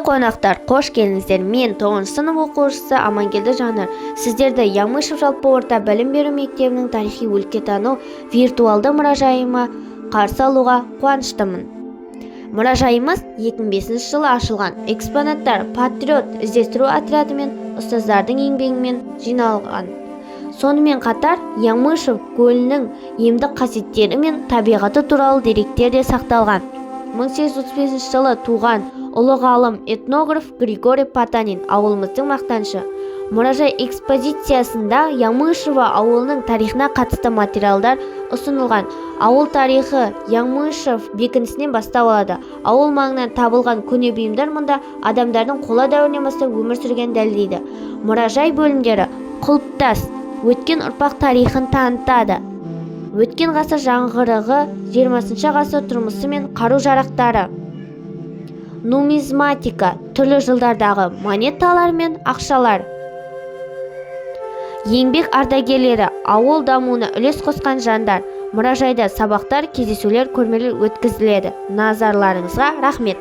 Қонақтар, қош келдіңіздер. Мен 9 сынып оқушысы Амангелді Жанар. Сіздерді Ямышев жалпы орта білім беру мектебінің тарихи өлкетану виртуалды мұражайыма қарсы алуға қуаныштымын. Мұражайымыз 2005 жылы ашылған. Экспонаттар патриот іздестіру отряды мен ұстаздардың еңбегімен жиналған. Сонымен қатар Ямышев көлінің емдік қасиеттері мен табиғаты туралы деректер де сақталған. 1835 жылы туған ұлы ғалым этнограф Григорий Потанин ауылымыздың мақтанышы. Мұражай экспозициясында Ямышево ауылының тарихына қатысты материалдар ұсынылған. Ауыл тарихы Ямышев бекінісінен бастау алады. Ауыл маңынан табылған көне бұйымдар мұнда адамдардың қола дәуірінен бастап өмір сүргенін дәлелдейді. Мұражай бөлімдері құлпытас, өткен ұрпақ тарихын танытады. Өткен ғасыр жаңғырығы, 20 ғасыр тұрмысы мен қару-жарақтары. Нумизматика, түрлі жылдардағы монеталар мен ақшалар. Еңбек ардагерлері, ауыл дамуына үлес қосқан жандар. Мұражайда сабақтар, кездесулер, көрмелер өткізіледі. Назарларыңызға рахмет.